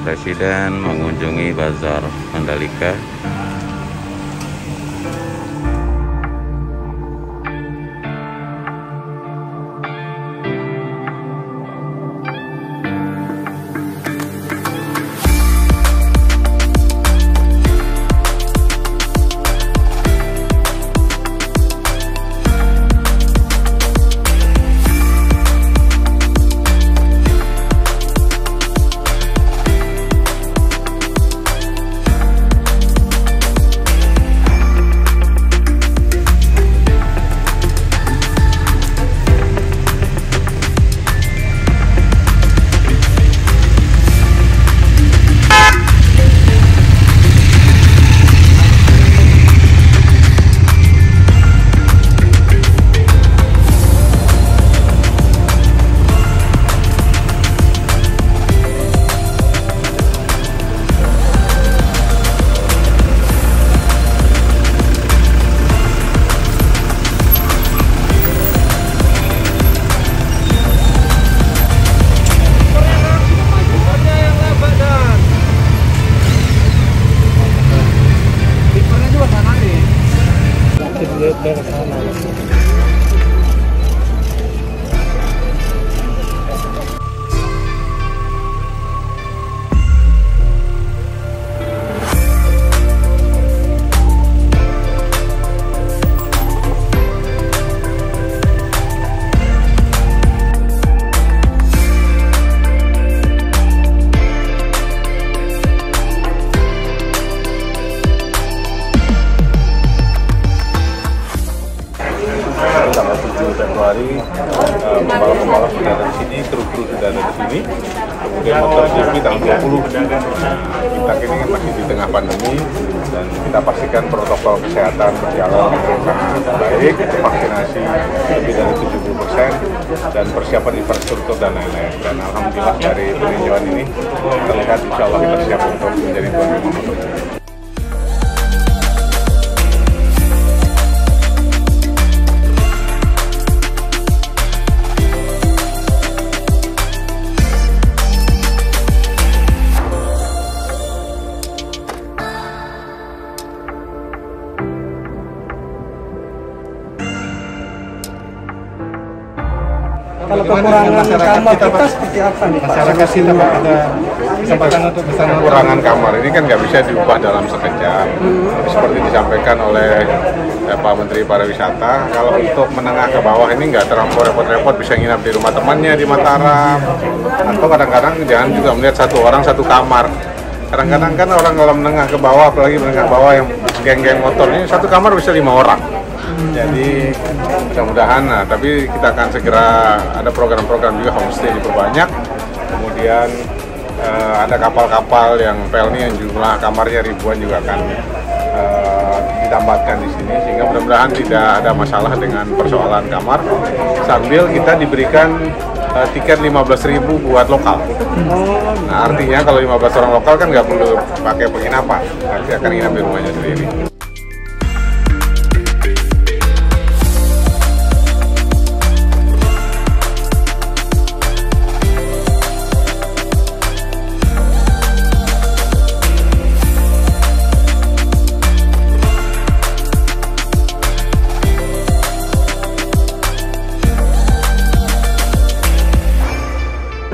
Presiden mengunjungi Bazar Mandalika. Tanggal 7 Februari pembalap-pembalap sudah ada di sini, kru-kru sudah ada di sini. Kemudian MotoGP tanggal 20. Kita kini masih di tengah pandemi dan kita pastikan protokol kesehatan berjalan dengan sangat baik, vaksinasi lebih dari 70% dan persiapan infrastruktur dan lain-lain. Dan alhamdulillah dari peninjauan ini terlihat insya Allah kita siap untuk menjadi tuan rumah MotoGP. Kalau kekurangan kamar kita seperti apa nih? Masyarakat kita ada kesempatan untuk bisa kekurangan kamar ini kan nggak bisa diubah dalam sekejap. Seperti disampaikan oleh Pak Menteri Pariwisata, kalau untuk menengah ke bawah ini nggak terlampau repot-repot, bisa nginap di rumah temannya di Mataram, atau kadang-kadang jangan juga melihat satu orang satu kamar. Kadang-kadang kan orang kalau menengah ke bawah, apalagi menengah ke bawah yang geng-geng motor ini satu kamar bisa 5 orang. Jadi mudah-mudahan, tapi kita akan segera ada program-program juga homestay diperbanyak. Kemudian ada kapal-kapal yang pelni yang jumlah kamarnya ribuan juga akan ditambahkan di sini, sehingga mudah-mudahan tidak ada masalah dengan persoalan kamar. Sambil kita diberikan tiket 15.000 buat lokal. Nah, artinya kalau 15 orang lokal kan nggak perlu pakai penginapan, nanti akan nginap di rumahnya sendiri.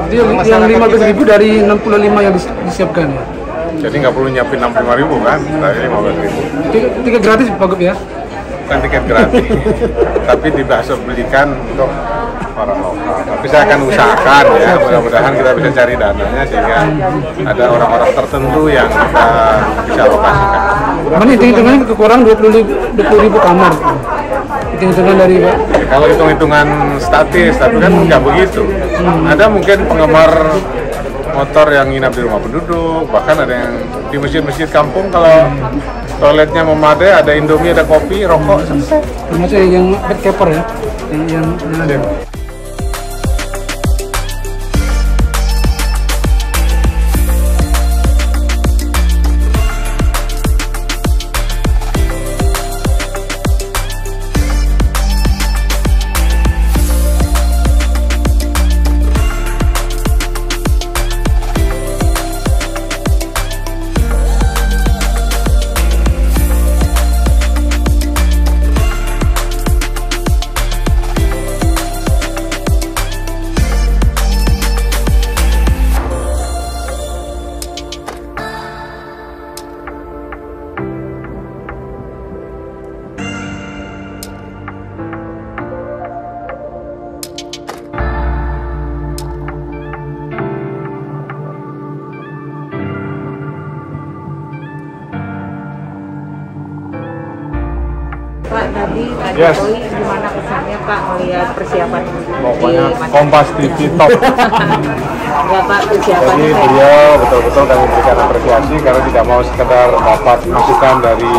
Jadi yang 15.000 dari 65 yang disiapkan ya? Jadi nggak perlu nyiapin 65.000 kan, dari 15.000. Tiket gratis Pak Gup ya? Bukan tiket gratis, tapi dibahas belikan untuk orang lokal. Tapi saya akan usahakan ya, mudah-mudahan kita bisa cari dananya sehingga ada orang-orang tertentu yang kita bisa alokasikan. Mana hitung-hitungannya kekurangan 20.000 kamar. Hitung-hitungan dari Pak? Kalau hitung-hitungan statis, tapi kan nggak begitu. Ada mungkin penggemar motor yang nginap di rumah penduduk, bahkan ada yang di masjid-masjid kampung kalau toiletnya memadai, ada Indomie, ada kopi, rokok, selesai. Termasuk yang backcamper ya? Yang ada. Yes. Jokowi gimana kesannya Pak melihat persiapan Pokoknya di masa Kompas TV top. Enggak Pak, persiapannya Jadi kayak beliau betul-betul kami berikan apresiasi karena tidak mau sekedar dapat masukan dari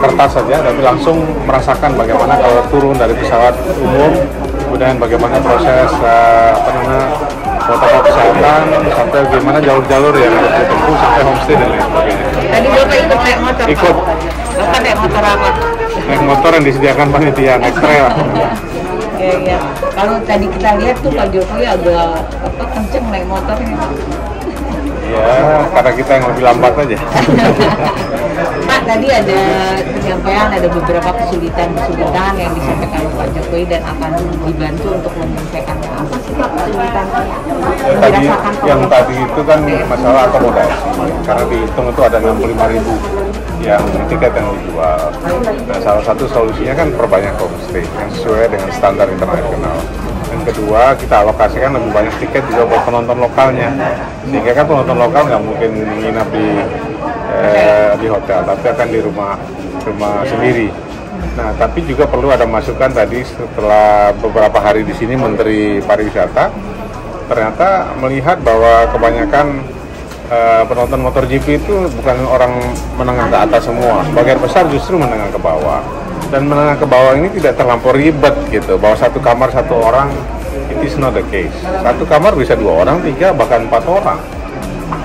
kertas saja, tapi langsung merasakan bagaimana kalau turun dari pesawat umum, kemudian bagaimana proses protokol kesehatan, sampai bagaimana jalur-jalur yang harus ditempuh sampai homestay dan lain sebagainya. Tadi Bapak ikut naik motor Ikut. Pak? Bapak naik motor apa? Naik motor yang disediakan panitia, naik trail. Iya. Kalau tadi kita lihat tuh Pak Jokowi agak kenceng naik motornya. Ya, karena kita yang lebih lambat aja. Pak, tadi ada penyampaian ada beberapa kesulitan yang disampaikan Pak Jokowi dan akan dibantu untuk menyelesaikannya. Apa sih Pak kesulitannya? Yang tadi itu kan masalah akomodasi, karena dihitung itu ada 65.000 yang tiket yang dijual. Nah, salah satu solusinya kan perbanyak homestay yang sesuai dengan standar internasional. Yang kedua, kita alokasikan lebih banyak tiket juga buat penonton lokalnya, sehingga kan penonton lokal nggak mungkin nginap di hotel, tapi akan di rumah sendiri. Nah, tapi juga perlu ada masukan tadi setelah beberapa hari di sini Menteri Pariwisata ternyata melihat bahwa kebanyakan penonton MotoGP itu bukan orang menengah ke atas semua, sebagian besar justru menengah ke bawah. Dan menengah ke bawah ini tidak terlampau ribet gitu, bahwa satu kamar satu orang, it is not the case. Satu kamar bisa 2 orang, 3, bahkan 4 orang.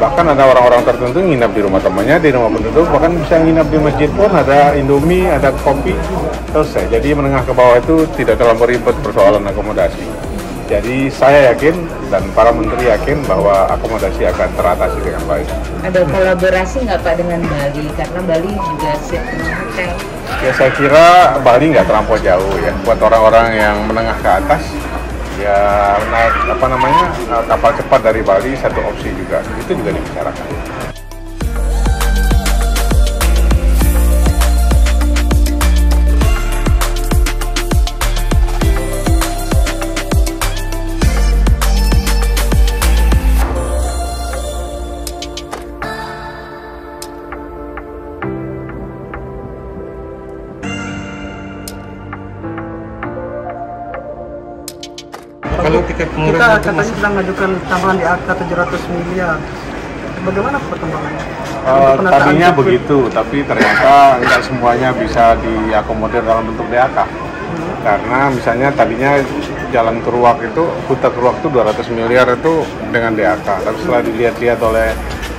Bahkan ada orang-orang tertentu nginap di rumah temannya, di rumah penduduk, bahkan bisa nginap di masjid pun, ada Indomie, ada kopi, selesai. Jadi menengah ke bawah itu tidak terlampau ribet persoalan akomodasi. Jadi saya yakin dan para menteri yakin bahwa akomodasi akan teratasi dengan baik. Ada kolaborasi nggak Pak dengan Bali? Karena Bali juga siap dengan hotel. Ya saya kira Bali nggak terlampau jauh ya. Buat orang-orang yang menengah ke atas, ya naik kapal cepat dari Bali satu opsi juga. Itu juga dibicarakan. Kalau tiket kita katanya sedang mengajukan tambahan di angka 700 miliar. Bagaimana perkembangannya? Tadinya begitu, tapi ternyata nggak semuanya bisa diakomodir dalam bentuk DAK. Karena misalnya tadinya jalan Keruak itu, Kuta Keruak itu 200 miliar itu dengan DAK. Tapi setelah dilihat-lihat oleh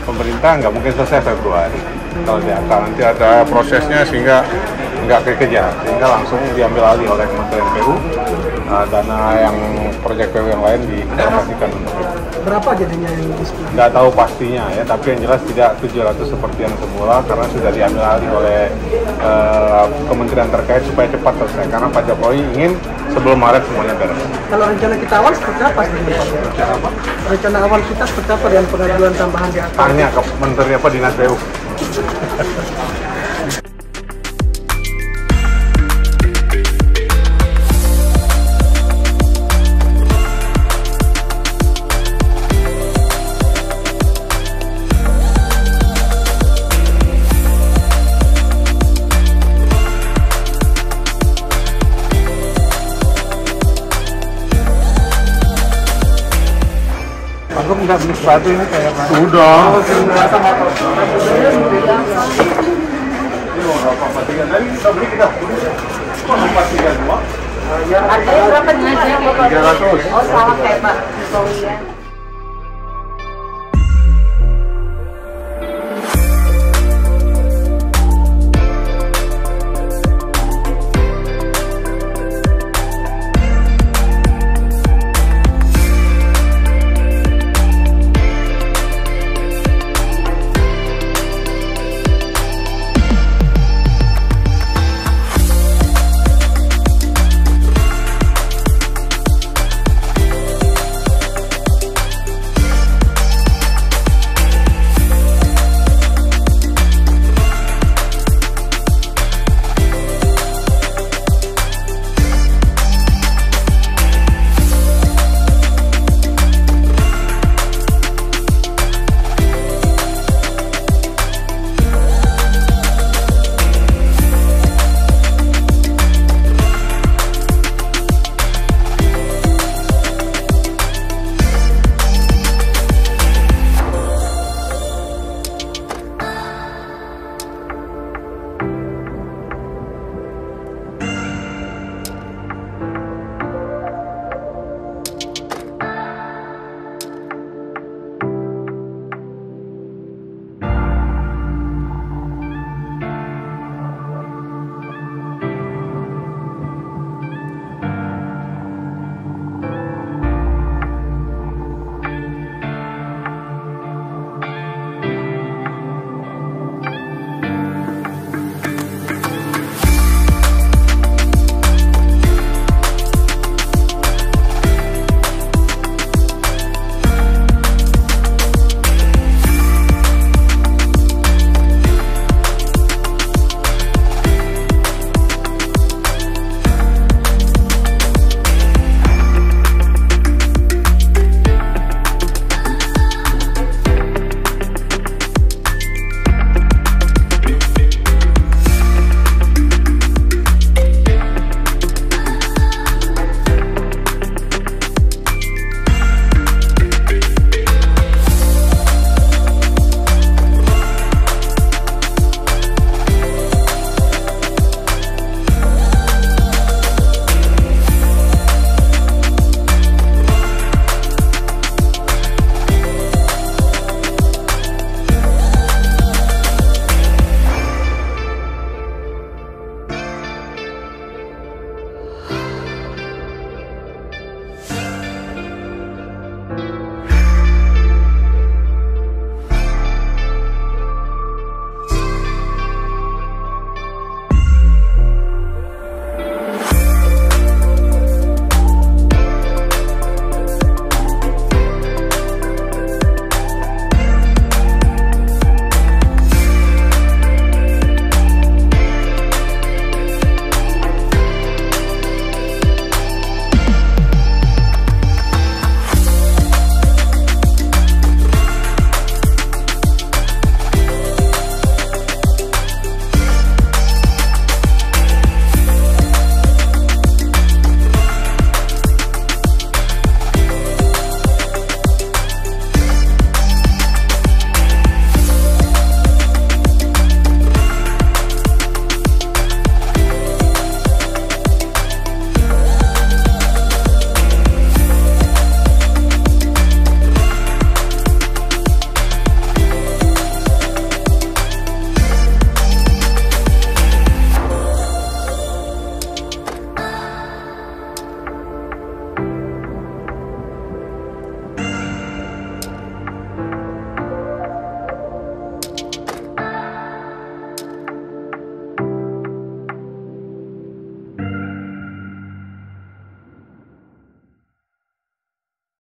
pemerintah nggak mungkin selesai Februari. Kalau DAK nanti ada prosesnya sehingga nggak kekejar, sehingga langsung diambil alih oleh Kementerian PU. Dana yang proyek PU yang lain dialokasikan untuk itu. Berapa jadinya yang disebut? Nggak tahu pastinya ya, tapi yang jelas tidak 700 seperti yang semula karena sudah diambil alih oleh kementerian terkait supaya cepat selesai. Karena Pak Jokowi ingin sebelum Maret semuanya beres. Kalau rencana kita awal seperti apa sebenarnya Pak? Rencana awal kita seperti apa dengan pengajuan tambahan di atas? Tanya ke menteri apa dinas PU. Aku nggak beli sepatu ini kayak apa? Udah. Harganya berapa nih? 300. Oh, sama kayak Pak Jokowi ya.